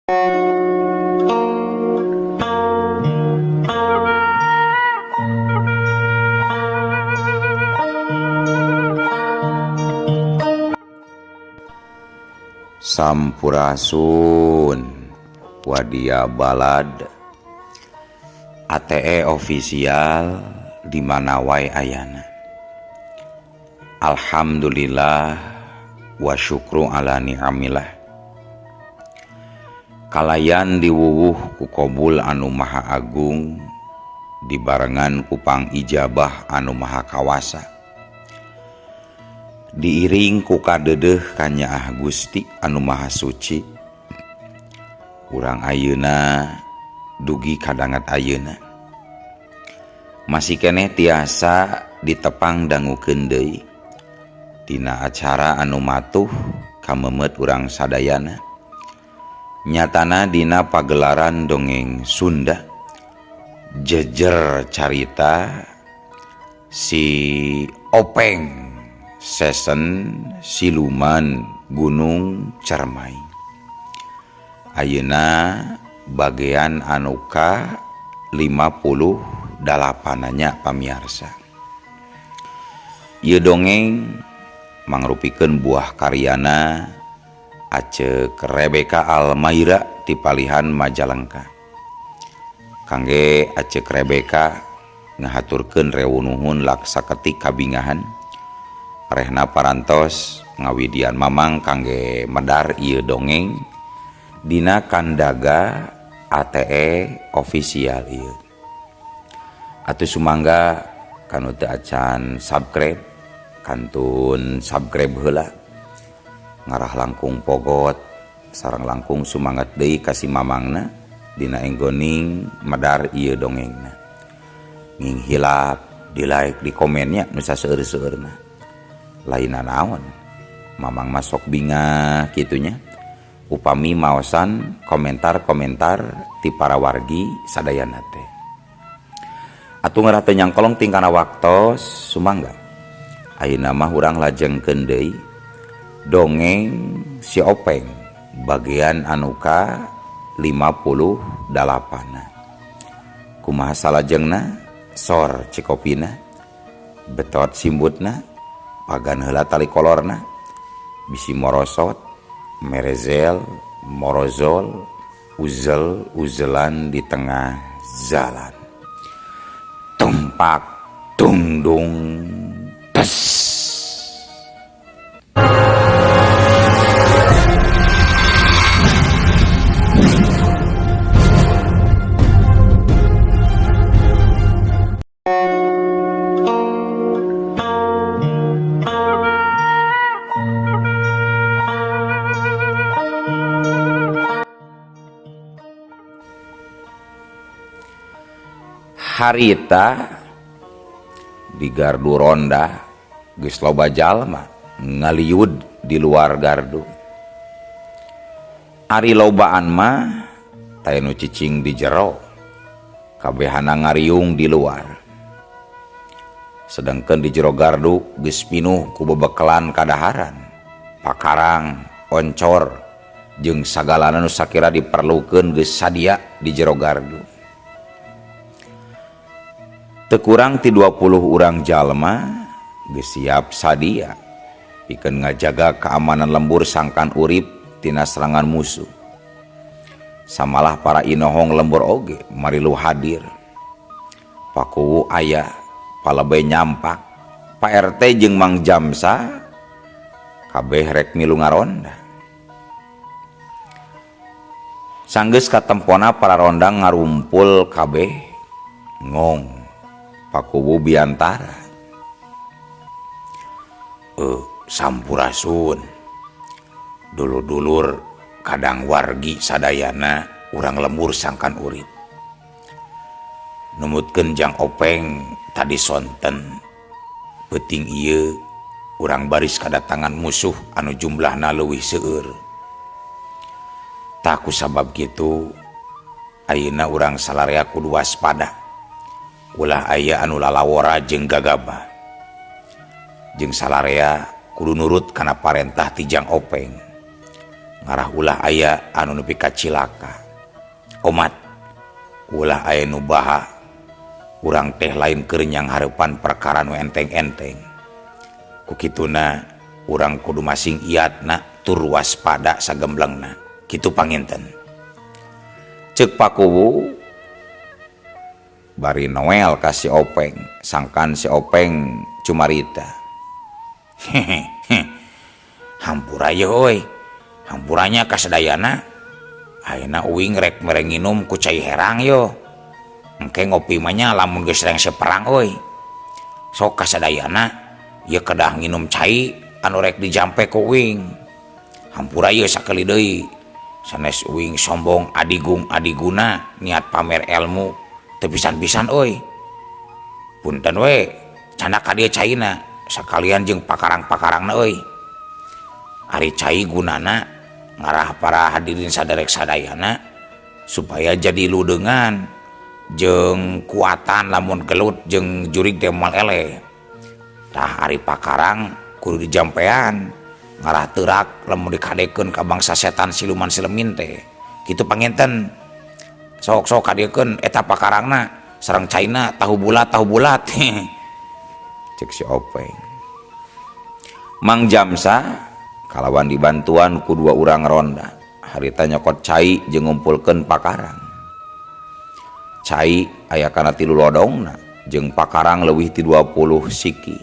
Sampurasun Wadia Balad ATE official di mana wae ayana. Alhamdulillah wa syukru ala ni'amillah. Kalayan diwuwuh ku qabul anu maha agung, dibarengan ku pang ijabah anu maha kawasa. Diiring ku kadeudeuh ka Nyaah Gusti anu maha suci. Urang ayeuna dugi kadangat ayeuna masih keneh tiasa ditepang dangukeun deui tina acara anu matuh kamemet urang sadayana. Nyatana dina pagelaran dongeng Sunda jejer carita si Openg Sesen Siluman Gunung Cermai. Ayeuna bagian anu ka 58 pamiarsa. Ieu dongeng mangrupikeun buah karyana Aceuk Rebeka Almaira ti Palihan Majalengka. Kangge Aceuk Rebeka ngahaturkeun rewuh-nuhun laksa ketik kabingahan. Rehna parantos ngawidian mamang kangge medar ieu dongeng dina kandaga ATE official ieu. Atuh sumangga kanu teu acan subscribe kantun subscribe heula. Ngarah langkung pogot sareng langkung sumanget deui ka si mamangna dina enggoning medar ieu dongengna. Nging hilap, di like, di komennya nu saseueur-seueurna. Laina naon mamang masok bingah kitunya upami maosan komentar-komentar ti para wargi sadayana teh. Atuh ngarah teu nyangkolong tingkana waktos sumangga ayeuna mah urang lajengkeun deui dongeng si Openg bagian anu ka 58. Kumaha salajengna sor cikopina betot simbutna pagan heula tali kolorna bisi morosot merezel morozol uzel-uzelan di tengah jalan tumpak tungdung tes. Harita di gardu ronda geus loba jalma ngaliud di luar gardu. Ari lobaan mah taya nu cicing di jero kabehana ngariung di luar. Sedengkeun di jero gardu geus pinuh ku bebekelan kadaharan, pakarang, oncor jeung sagalana nu sakira diperlukeun geus sadia di jero gardu. Teu kurang ti 20 urang jalma geus siap sadia pikeun ngajaga keamanan lembur sangkan urip tina serangan musuh. Samalah para inohong lembur oge marilu hadir. Pakuwu aya, palebay nyampak, Pak RT jeung Mang Jamsa kabeh rek milu ngaronda. Sanggeus katempona para rondang ngarumpul kabeh ngong pakuwu biantara. Sampurasun dulur-dulur kadang wargi sadayana urang lembur sangkan urip. Numutkeun Jang Openg tadi sonten peuting ieu urang baris kadatangan musuh anu jumlahna leuwih seueur. Tah ku sabab kitu ayeuna urang salarea kudu waspada. Ulah aya anu lalawora jeung gagabah. Jeung salarea kudu nurut kana parentah ti Jang Openg. ngarah ulah aya anu nepi ka cilaka. Omat ulah aya nu baha urang teh lain keur nyang hareupan perkara nu enteng-enteng. Ku kituna urang kudu masing iatna tur waspada sagemblengna. Kitu panginten. Ceuk Pakuwu bari Noel ka si Openg, sangkan si Openg cumarita. Hampura ye euy. Hampuranya kasadayana. Ayeuna uing rek mere nginum ku cai herang yo. Engke ngopi mah nya lamun geus reng seperang euy. Sok kasadayana ieu kedah nginum cai anu rek dijampe ku uing. Hampura ieu sakali deui. Sanes uing sombong adiguna niat pamer ilmu teu pisan-pisan euy. Punten we, cana ka dieu caina sakalian jeung pakarang-pakarangna euy. Ari cai gunana ngarah para hadirin saderek sadayana supaya jadi ludengan jeung kuatan lamun gelut jeung jurig teh moal ele. Tah ari pakarang kudu dijampean ngarah teurak lamun dikadekeun ka bangsa setan siluman silemin teh. Kitu panginten. Sok-sok kadiekeun eta pakarangna sareng caina tahu bulat. Cek si Openg. Mang Jamsa kalawan dibantuan ku dua urang ronda harita nyokot cai jeung ngumpulkeun pakarang. Cai aya kana 3 lodongna jeung pakarang leuwih ti 20 siki.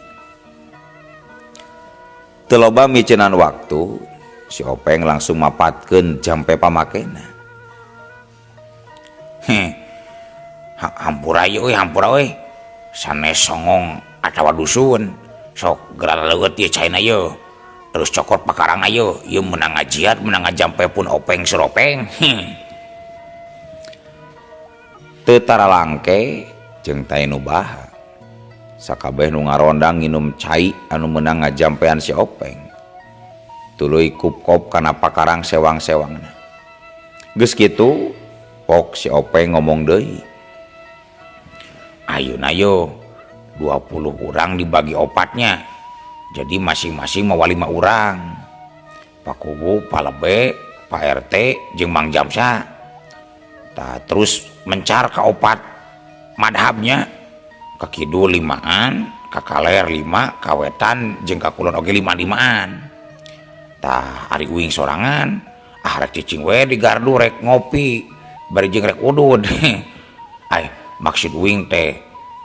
Teu loba micenan waktu si Openg langsung mapatkeun jampe pamakena. Hampura euy. Sanes songong atawa dusun sok gerak leuweut ieu caina ieu. Terus cokot pakarang ayo, ieu menang ngajiat, menang ngajampe pun Openg suropeng. Teu tara langke jeung tae nu baha. Sakabeh nu ngaronda nginum cai anu menang ngajampean si Openg. Tuluy kup-kop kana pakarang sewang-sewangna. Geus kitu, pok si Openg ngomong deui. Ayeuna yo 20 urang dibagi opatnya. Jadi masing-masing mau 5 urang. Pakuwu, Palebe, Pak RT, jeung Mang Jamsa. Tah terus mencar ka opat madhabnya. Ka kidul 5an, ka kaler 5, ka wetan jeung ka kulon oge 5-5an. Tah ari uing sorangan, rek cicing we di gardu rek ngopi, bari jeung rek udud. Ai maksud uing teh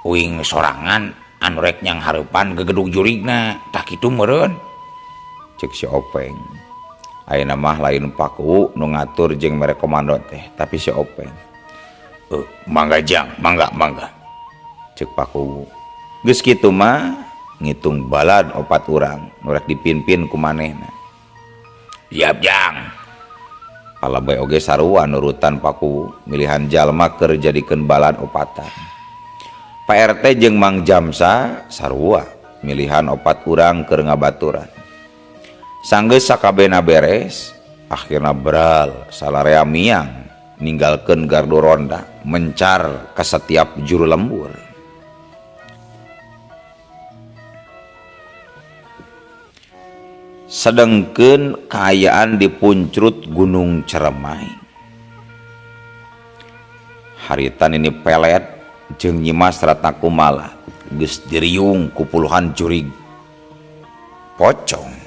uing sorangan anu rek nyang hareupan gegedug jurigna tah kitu meureun. Cek si Openg. Ayeuna mah lain Pakuwu nu ngatur jeung mere komando teh, tapi si Openg. Mangga jang, mangga. Cek Pakuwu. Geus kitu mah ngitung balad 4 urang nu rek dipinpin ku manehna. Siap jang. Palebe oge sarua nurutan Pakuwu milihan jalma keur jadikeun balad opatan. Pak RT jeung Mang Jamsa sarua milihan 4 urang keur ngabaturan. Sanggeus sakabehna beres, akhirna beral salarea miang ninggalkeun gardu ronda mencar ka setiap juru lembur. Sedengkeun kaayaan di puncrut Gunung Ceremai. Haritan ini pelet jeung Nyimas Ratna Kumala geus diriung ku puluhan jurig pocong.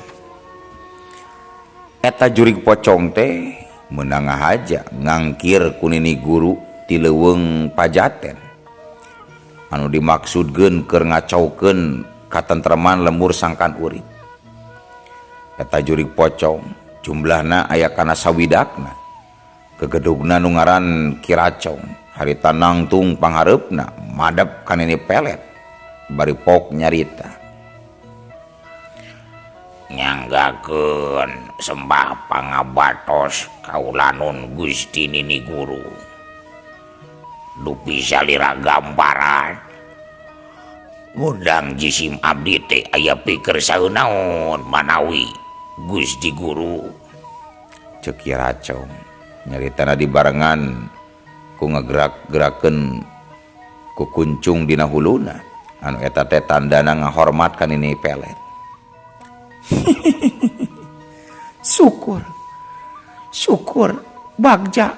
Eta jurig pocong teh meunang ngahaja ngangkir ku nini guru ti leuweung Pajaten anu dimaksudkeun keur ngacaukeun katentreman lembur sangkan urip. Eta jurig pocong jumlahna aya kana sawidakna. Kegedugna nu ngaran Kiracong harita nangtung panghareupna madep ka nini pelet bari pok nyarita. Nyanggakeun sembah pangabatos kaulanun Gusti Nini Guru. Dupi salira gambaran. Mundang jisim abdi teh aya pikeun saeunaon manawi Gusti Guru. Ceuk Kiracong nyaritana dibarengan ku ngagerak-gerakeun ku kuncung dina huluna anu eta teh tandana ngahormat ka nini pelet. Syukur syukur bagja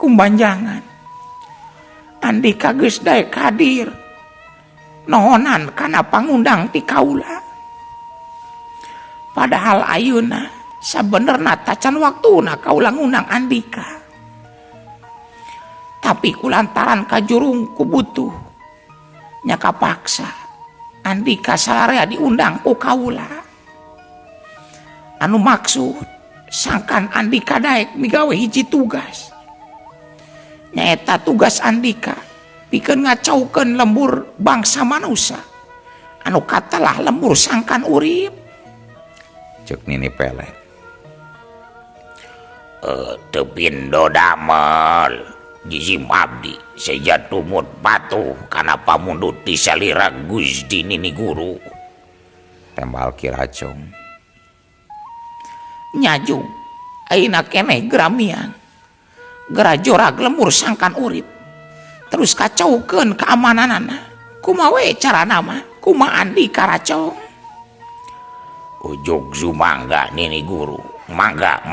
kumbanjangan Andika geus daek hadir nohonan kana pangundang ti kaula. Padahal ayeuna sabenerna tacan waktuna kaula ngundang Andika, tapi kulantaran kajurung kubutuh nya kapaksa Andika salarea diundang ku kaula. Anu maksud sangkan Andika daek migawe hiji tugas, nyaeta tugas Andika pikeun ngacaukeun lembur bangsa manusia anu katalah lembur sangkan urip. Cek Nini Pelet. Tepindo damel jijim abdi sejatumut patuh kana pamundut ti salira Gusti Nini Guru. Tembal Ki Racong. Nyajung ayeuna keneh gramian gerajorag lembur sangkan urip terus kacaukeun keamananana. Kumaha we carana mah? Kumaha Andika Racong? Ujug sumangga Nini Guru, mangga.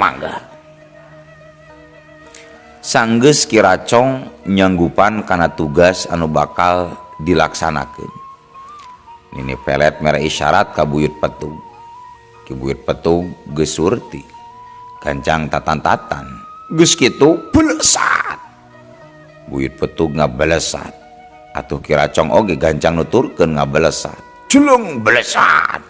Sanggeus Ki Racong nyanggupan kana tugas anu bakal dilaksanakeun. Nini Pelet mere isyarat ka Buyut Petug. Ki Buyut Petug geus surti. Gancang tatan-tatan. Geus kitu belesat. Buyut Petug ngabelesat. Atuh Ki Racong oge gancang nuturkeun ngabelesat. Julung belesat.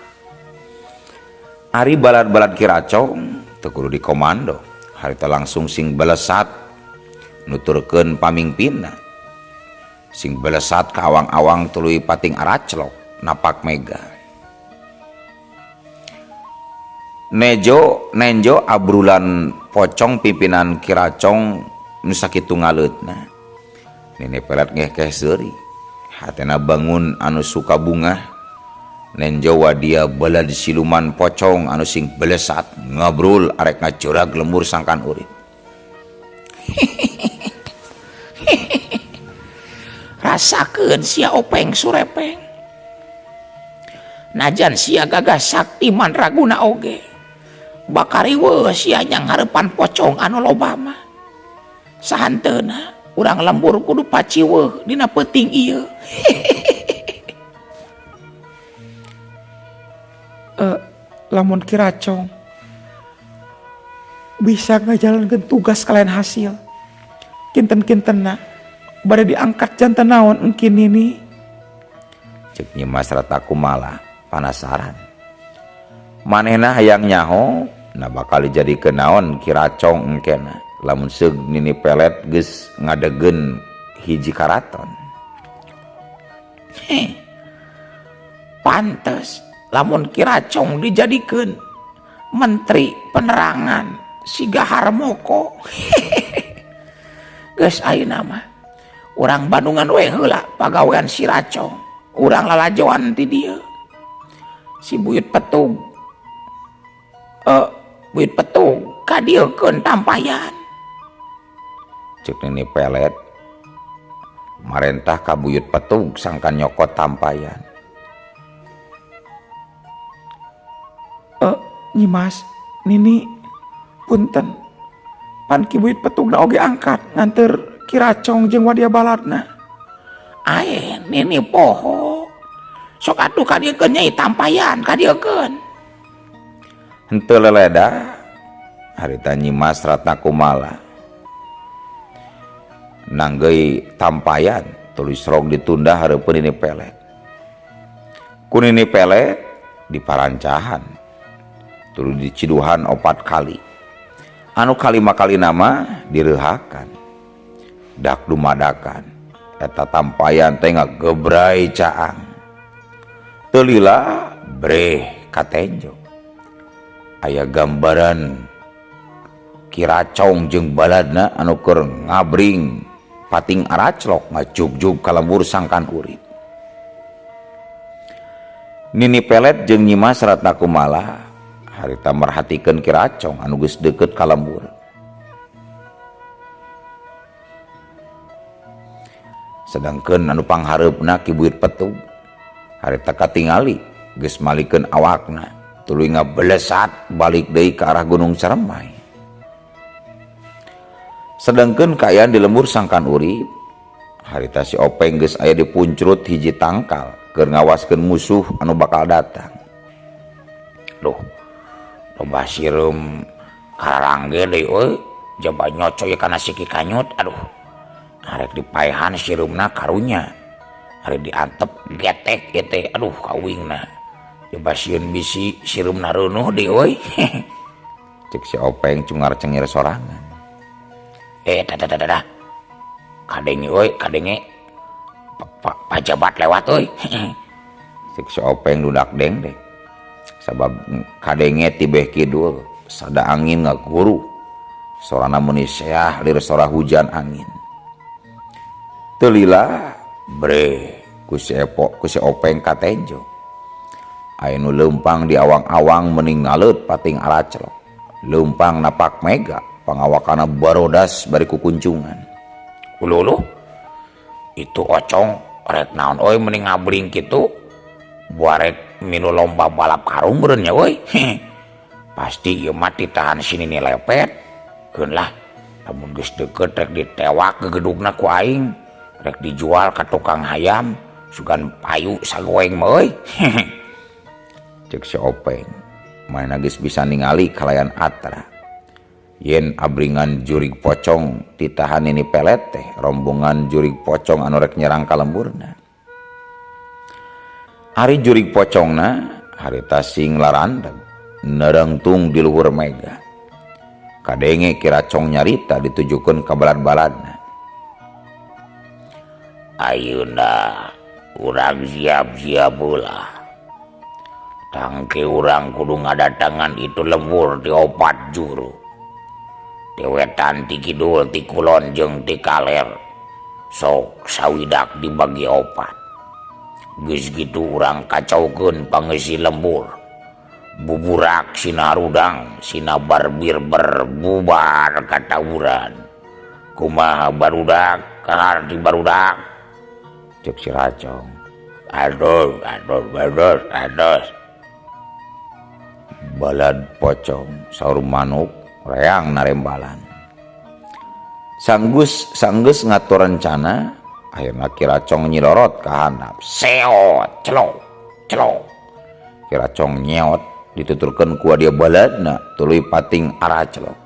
Ari balad-balad Ki Racong teu kudu dikomando. Harita langsung sing belesat nuturkeun pamingpinna. Sing belesat ka awang-awang tuluy pating araclok napak mega. Nenjo abrulan pocong pimpinan Ki Racong nu sakitu ngaleutna. Nini Pelet ngekeh seuri. Hatena bangun anu suka bunga. Nenjo wadia balad siluman pocong anu sing belesat ngabrul arek ngacurag lembur sangkan urip. Rasakeun sia openg surepeng. Najan sia gagah saktiman raguna oge. Bakariweuh sia nya ngarepan pocong anu loba mah. Sahanteuna urang lembur kudu paciweuh dina peuting ieu. Lamun Ki Racong bisa ngajalankeun tugas kalian hasil, kinten-kintenna bade diangkat janten naon engkin ini. Cek Nyimas Rata Kumala panasaran. Manehna hayang nyaho na bakal dijadikeun naon Ki Racong engkena lamun seug Nini Pelet geus ngadegeun hiji karaton. Pantes lamun Ki Racong dijadikeun Menteri Penerangan siga Harmoko. Geus ayeuna mah urang Bandungan we heula pagawean si Racong. Urang lalajoan ti dieu. Si Buyut Petug kadiekeun tampayan. Cek Nini Pelet marentah ka Buyut Petug sangkan nyokot tampayan. Nyimas, Nini punten. Pan Ki Buyut Petugna oge angkat nganter Ki Racong jeung wadia baladna. Ae Nini poho. Sok atuh kadiekeun nyai tampayan, kadiekeun. Henteu leleda harita Nyimas Ratna Kumala nanggeuy tampayan tulis rog ditunda hareupeun Nini Pelet. Ku Nini Pelet diparancahan tuluy diciduhan 4 kali. Anu kalima kali nama direuhakan. Dak dumadakan eta tampayan teh ngagebrai caang. Teu lila breh katenjo. Aya gambaran Ki Racong jeung baladna anu keur ngabring pating araclok ngajug-jug ka lembur sangkan urip. Nini Pelet jeung Nyimas Ratna Kumala harita merhatikeun Ki Racong anu geus deukeut ka lembur. Sedangkeun anu panghareupna Ki Buyut Petug harita katingali geus malikeun awakna tuluy ngabelesat balik deui ka arah Gunung Ceremai. Sedengkeun kaayaan di lembur sangkan urip, harita si Openg geus aya di puncrut hiji tangkal keur ngawaskeun musuh anu bakal datang. Duh, loba sireum karangge deui euy, jaba nyocoy kana siki kanyut. Aduh, arek dipaehan sireumna karunya, ari diantep getek teh. Aduh, kawingna jaba sieun bisi sireumna reunuh deui euy. Cek si Openg cungar cengir sorangan. Dah. Kadenge euy, kadenge pajabat lewat euy. Cek si Openg dudak dengdek. Sabab kadenge tibeh kidul sada angin ngaguru. Sorana meuni seah lir sora hujan angin. Teu lila bre ku si Openg katenjo. Aya nu leumpang di awang-awang meuning ngaleut pating araclok. Leumpang napak mega pangawakana barodas bari kukunjungan. Ululuh, itu ocong rek naon euy mending ngabring kitu, buarek milu lomba balap karung beureun nya euy. Pasti ieu mah ditahan sini ni lepet. Keun lah, lamun geus deukeut rek ditewak ke gedugna ku aing, rek dijual ka tukang hayam, sugan payu sagoeng mah euy. Cek si Openg, mana geus bisa ningali kalayan atra. Yen abringan jurig pocong ditahan ini pelet teh rombongan jurig pocong anu rek nyerang ka lemburna. Ari jurig pocongna harita sing larandeg nerengtung di luhur mega. Kadenge kiracong nyarita ditujukeun ka balad-baladna. Ayeuna urang siap-siap ulah. Tangke urang kudu ngadatangan itu lembur di 4 juru. Dewetan ti kidul ti kulon jeung ti kaler sok sawidak dibagi 4. Geus kitu urang kacaukeun pangeusi lembur. Buburak sina rudang sina barbir berbubar katawuran. Kumaha barudak kahar ti barudak? Cek si Racong. Aduh. Balad pocong saur manuk reang narembalan. Sanggeus ngatur rencana, akhirna Kiracong nyilorot ka handap. Seot, celok. Kiracong nyeot dituturkeun ku dia baladna tuluy pating araclok.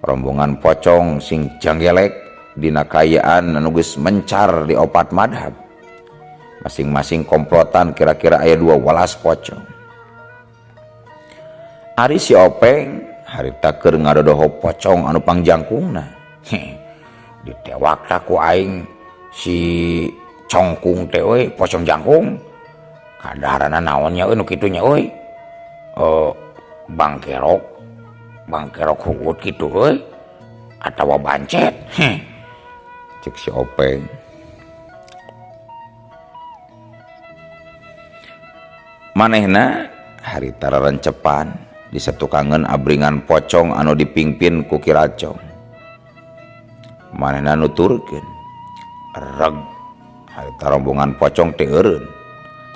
Rombongan pocong sing janggelek dina kaayaan anu geus mencar di 4 madhab. Masing-masing komplotan kira-kira aya 2 walas pocong. Ari si Openg harita keur ngadodoho pocong anu pangjangkungna. Ditewak tak ku aing si congkung teh euy, pocong jangkung. Kadarana naonnya euy nu kitu nya euy? Bangkerok huut kitu euy atawa bancet. Cek si Openg. Manehna harita rerencepan disetukangan abringan pocong anu dipingpin ku Kiracong. Manehna nuturkeun, reg harita rombongan pocong teh eureun.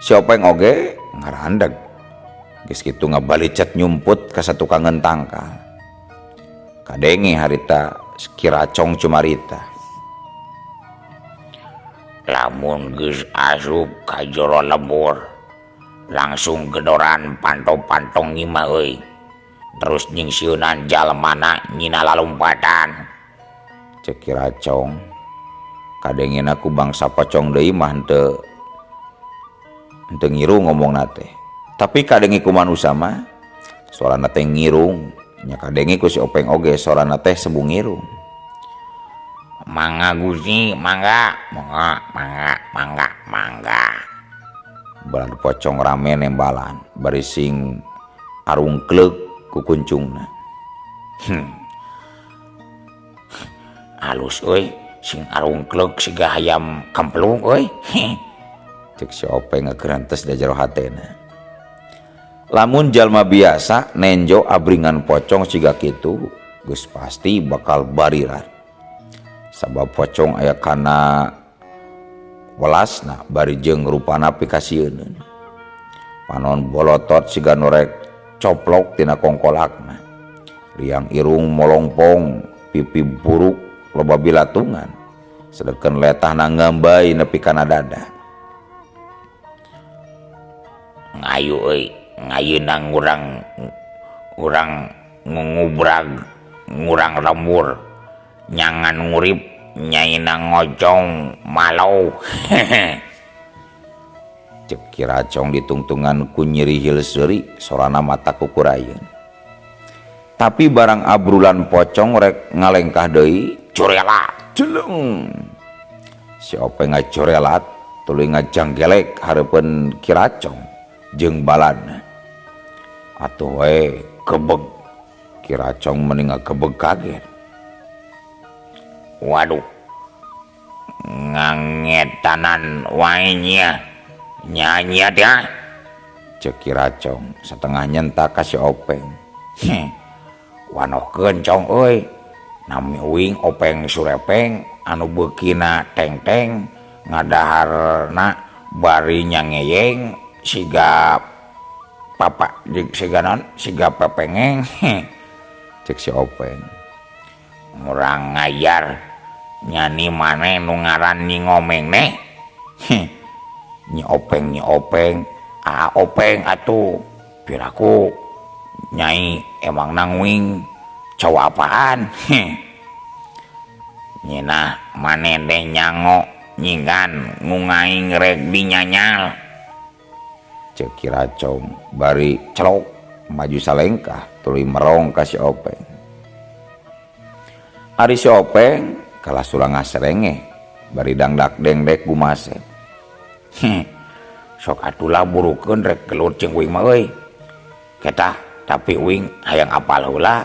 Si Openg oge ngarandeg. Geus kitu ngabalicet nyumput ka satukangan tangkal. Kadenge harita Kiracong cumarita. Lamun geus asup ka jero lembur, langsung gedoran pantong-pantong ngima euy. Terus nyingsieunan jalmana nyina lalumpatan. Cek Kiracong. Kadengena ku bangsa pocong deui mah henteu ngiru ngomongna teh. Tapi kadenge ku manusia mah suarana teh ngirung. Nya kadenge ku si Openg oge suarana teh sebu ngirung. Mangga Gusti, mangga. Balad pocong rame nembalan bari sing arungkleuk ku kuncungna. Halus euy, sing arungkleuk siga hayam kemplung euy. Cek si Openg ngagerantes da jero hatena. Lamun jalma biasa nenjo abringan pocong siga kitu geus pasti bakal barirat. Sabab pocong aya kana welasna bari jeung rupana pikasieun. Panon bolotot siga norek coplok tina kongkolakna. Riang irung molongpong pipi buruk loba bilatungan sedeken letahna ngambai nepi kana dada. Ngayu euy, ngayuna urang ngubrag ngurang lembur nyangan ngurip nyaina ngojong malau. Cek Ki Racong ditungtungan ku nyeri hieu seuri sorana mata kukurayeun. Tapi barang abrulan pocong rek ngalengkah deui Curela jeleng. Si Openg ngacorelat tuluy ngajanggelek hareupeun Ki Racong jeung baladna. Atuh we kebeg Ki Racong mending ngakebeg kaget. Waduh, ngangetanan wae nyanyi dah. Cek Ki Racong setengah nyentak ka si Openg. Wanohkeun cong euy, nami uing Openg Surepeng anu beukina teng-teng ngadaharna bari nyangeyeng siga papa siga non siga pepengeng. Cek si Openg. Murang ngajar nyani maneh nu ngaran Nyi Ngomeng neh. Nyi Openg Openg atuh piraku Nyai emang nangwing cowok apaan. Nyina maneh teh nyango nyingan ngungaing rek dinyanyal. Cek Ki Racong bari celok maju salengkah tuluy merong ka si Openg. Ari si Openg kalah sulang ngaserenge bari dangdak dengdek gumasep. Sok atuh laburukeun rek gelut jeung uing mah euy. Ketah tapi uing hayang apal heula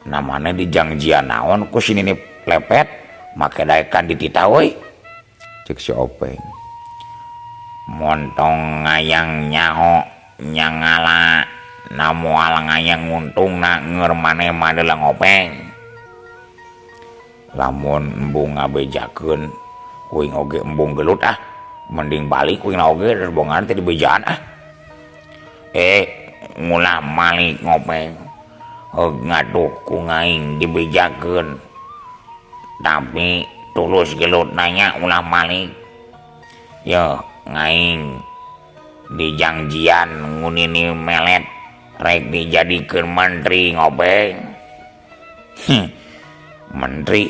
namana di jangjian naon ku si Nini lepet make daekan ditita euy. Cek si Openg. Montong ngayang nyaho nyangala namoal ngayang nguntungna ngeur maneh mah deuleng Openg. Lamun embung ngabejakeun uing oge embung gelut mending balik uing oge rerbongan teh dibejaan ngulah malik Ngopeng. Ngaduh ku ngaing dibejakeun tapi tulus gelut nanya ulah malik ya ngaing di jangjian ngunini melet rek dijadikeun menteri Ngopeng. Menteri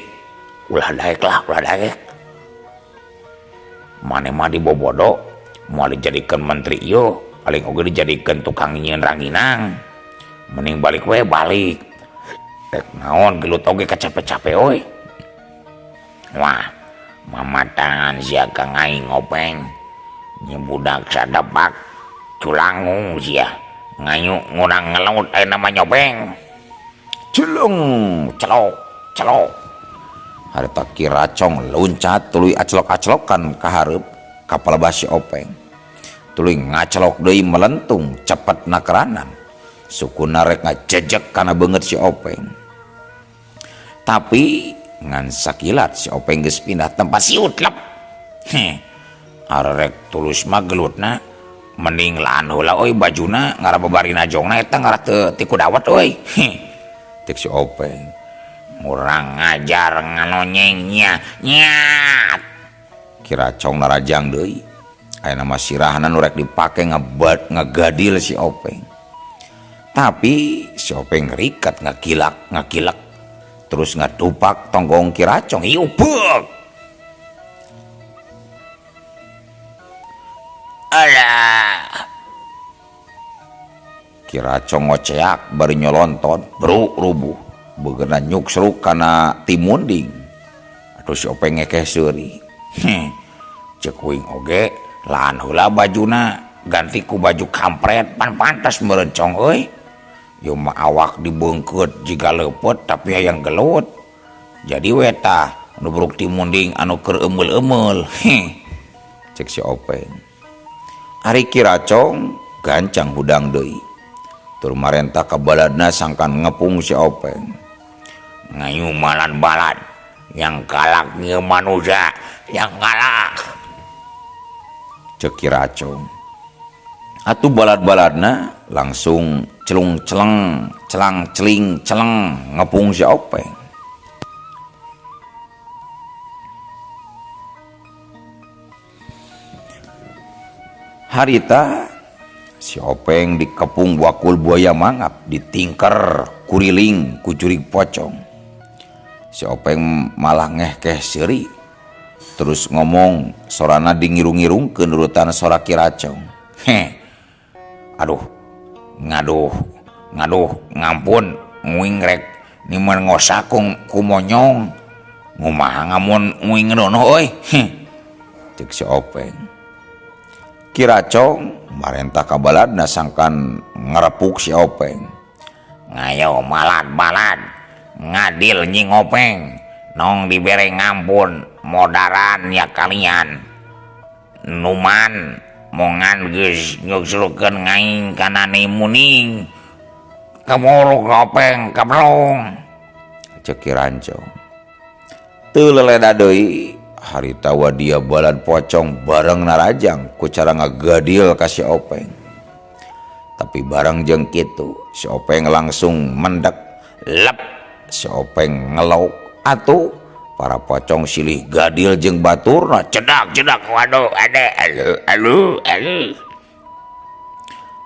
ulah daek maneh mah dibobodo moal dijadikeun menteri ieu paling oge dijadikeun tukang nyieun ranginang mending balik we balik rek naon gelut oge kacape-cape euy. Wah mamatan sia ka ngaing Ngopeng nya budak sadepak culangung sia ngayu ngurang ngelaut aya nama Nyopeng. Jeleng celok harita Ki Racong loncat tuluy acelok-acelokan ka hareup ka palebah si Openg. Tuluy ngacelok deui melentung cepet nakeranan sukuna rek ngajejek kana beungeut si Openg. Tapi ngan sakilat si Openg geus pindah tempat siut lep. Arek tulus mah gelutna mending laan heula euy bajuna ngarababari najongna eta ngaran teu ti kudawat euy. Tik si Openg murang ngajar nganonyengnya nyat. Ki Racong narajang deui aya nama sirahna nu rek dipake ngagadil si Openg. Tapi si Openg ngeriket ngakilak terus ngadupak tonggong Ki Racong iupek. Alah Ki Racong ngoceak bari nyolontot bruk rubuh beugeuna nyuksruk kana timunding. Atuh si Openg ngekeh seuri. Ceuk uing oge laan heula bajuna ganti ku baju kampret pan pantes meureun cong euy. Ieu mah awak dibeungkeut jiga leupet tapi hayang gelut. Jadi we tah nu bruk timunding anu keur eumel-eumel. Cek si Openg. Ari Ki Racong gancang hudang deui. Tur marentah ka baladna sangkan ngepung si Openg. Ngayu malan balad yang galak nya manusia yang galak. Cek Ki Racong. Atuh balad-baladna langsung celung celeng celang celing celeng ngepung si Openg. Harita si Openg dikepung wakul buaya mangap, ditingker kuriling kucurig pocong. Si Openg malah ngehkeh seuri, terus ngomong sorana dingirung-ngirung ke nurutan sora Ki Racong. Aduh, ngaduh, ngampun, nguing rek niman ngosakung kumonyong, ngumaha ngamun nguing ngedono euy. Cek si Openg. Ki Racong marentah ka baladna sangkan ngarepuk si Openg. Ngayo balad ngadil nying Openg, nong dibere ngampun modaran ya kalian. Numan mongan geus nyuksulukeun ngaing kana muning. Kamorok Openg kabrong. Cek Ki Racong. Teu leleda deui harita wadia balad pocong bareng narajang ku cara ngagadil ka si Openg. Tapi bareng jeung kitu si Openg langsung mendek lep. Si Openg ngelau atuh para pocong silih gadil jeung baturna Cedak waduh alu.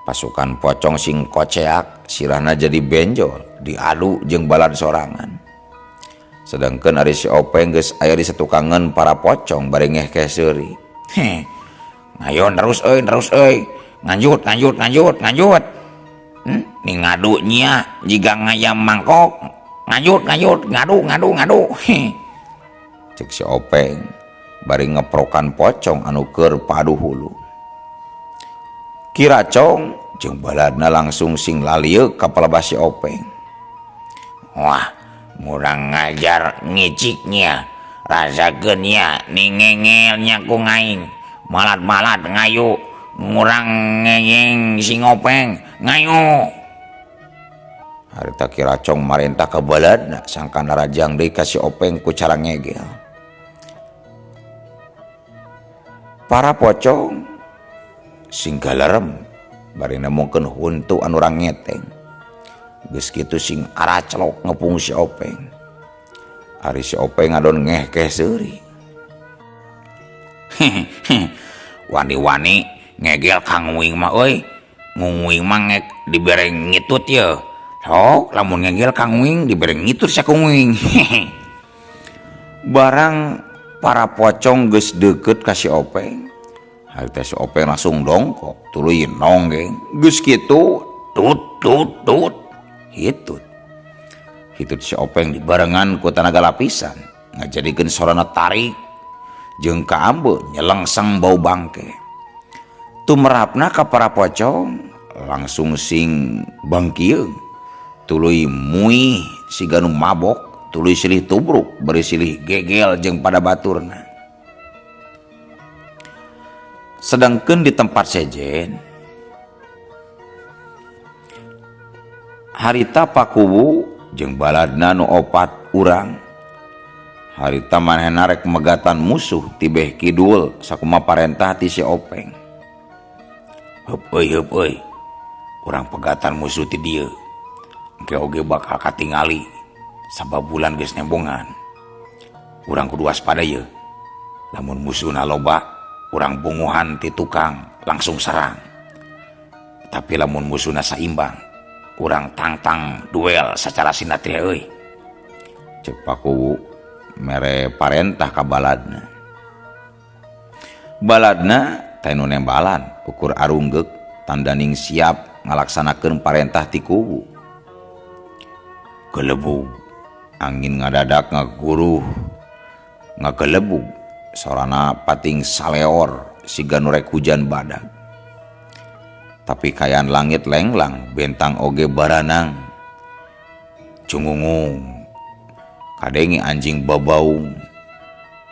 Pasukan pocong sing koceak sirahna jadi benjol diadu jeung balad sorangan. Sedangkan ari si Openg geus aya di setukangan para pocong bari ngehkeh seuri. Ngayon terus euy. Lanjut. Nih ngadu nya jiga ngayam mangkok. Ngadu. Cek si Openg bari ngeprokan pocong anu keur padu hulu. Ki Racong jeung baladna langsung sing lalieuk ka palebas si Openg. Wah, murang ngajar ngiciknya, rasakeun nya ningengelnya ku ngaing. Malad ngayu, ngurang ngengeng si Openg, ngayu. Harita Ki Racong marentah ka baladna sangkan narajang deui ka si Openg ku cara ngegel. Para pocong sing galerem bari nemongkeun huntu anu rangeteng. Geus kitu sing araclok ngepung si Openg. Ari si Openg ngadon ngehkeh seuri. Wani-wani ngegel Kang Uing mah euy. Nguing mah ngek dibere ngitut ye. Sok lamun ngegel Kang Uing dibere ngitut sia Kang Uing. Barang para pocong geus deukeut ka si Openg. Harita si Openg langsung dongkok tuluy nonggeng. Geus kitu tut. Hitut si Openg dibarengan ku tanaga lapisan ngajadikeun sorana tarik jeung ka ambeun nyelengseng bau bangke. Tumerapna ka para pocong langsung sing bangkieung tuluy muih siga nu mabok, tuluy silih tubruk bari silih gegel jeung pada baturna. Sedangkeun di tempat sejen harita pakuwu jeung baladna nu 4 urang. Harita manehna rek megatan musuh tibeh kidul sakumaha parentah ti si Openg. Heup euy. Urang pegatan musuh ti dieu. Engke oge bakal katingali sababulan geus nembongan. Urang kudu waspada ye. Lamun musuhna loba, urang bunguhan ti tukang langsung serang. Tapi lamun musuhna saimbang, urang tangtang duel secara sinatria euy. Cek pakuwu mere parentah ka baladna. Baladna teh nu nembalan ukur arunggeuk tandaning siap ngalaksanakeun parentah ti kuwu. Gelebug angin ngadadak ngaguruh ngagelebug sorana pating saleor siga nu rek hujan badag. Tapi kayaan langit lenglang bentang oge baranang cungungung kadengi anjing babaung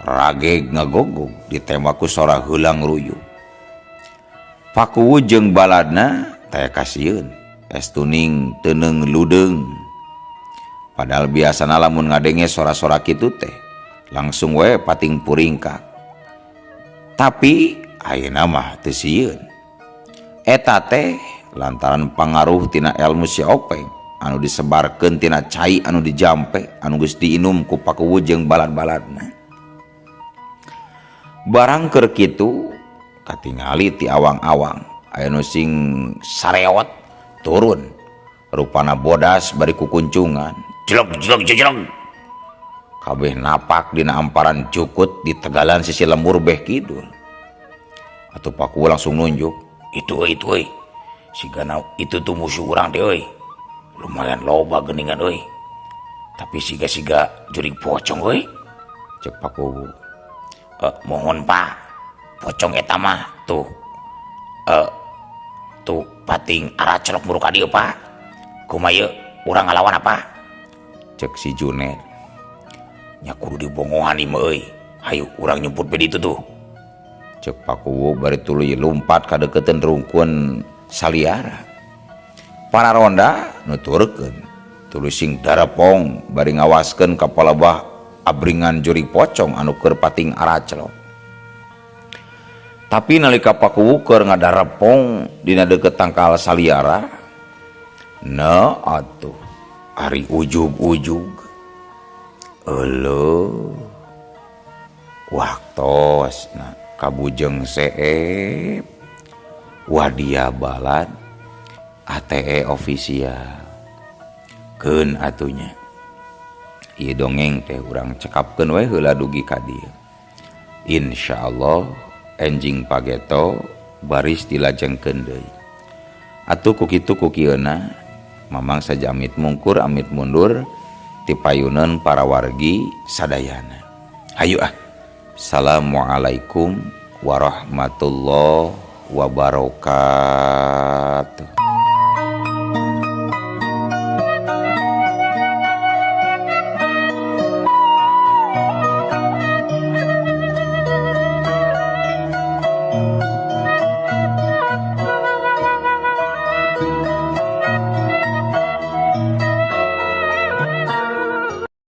rageg ngagogog ditembak ku sora heulang ruyuk. Pakuwu jeung baladna teh kasieun estuning teuneng ludeung. Padahal biasana lamun ngadenge sora-sora kitu teh langsung we pating puringkak. Tapi ayeuna mah teu sieun. Eta teh lantaran pangaruh tina ilmu si Openg anu disebarkeun tina cai anu dijampe anu geus diinum ku pakuwu jeung balad-baladna. Barang keur kitu katingali ti awang-awang aya nu sing sareot turun rupana bodas bari kukuncungan Jelog jelog jelog. kabeh napak dina amparan jukut di tegalan sisi lembur beh kidul. Atuh Paku langsung nunjuk, Itu euy. Sigana itu tuh musuh urang teh euy. Lumayan loba geningan euy. Tapi siga-siga jurig pocong euy. cek Paku. Mohon Pak. Pocong eta mah tuh. Tuh pating aracelok muru ka dieu Pak. Kumaha ieu urang ngalawan apa? Cek si Junet. Nya kudu dibongohan ieu euy. Hayu urang nyumput be ditu tuh. Cek Paku bari tuluy lompat ka dekeun rungkun Saliara. Para ronda nuturkeun tuluy sing darapong bari ngawaskeun ka palebah abringan jurig pocong anu keur pating aracelok. Tapi nalika Paku keur ngadarapong dina deukeut tangkal Saliara, atuh ari ujug-ujug eueuh waktosna kabujeng seep wadia balad ATE ofisial keun atunya ieu dongeng teh urang cekapkeun we heula dugi ka dieu. Insyaallah enjing pageto baris dilajengkeun deui. Atuh ku kitu ku kieuna mamang saja amit mungkur amit mundur ti payuneun para wargi sadayana. Hayu Assalamualaikum warahmatullahi wabarakatuh.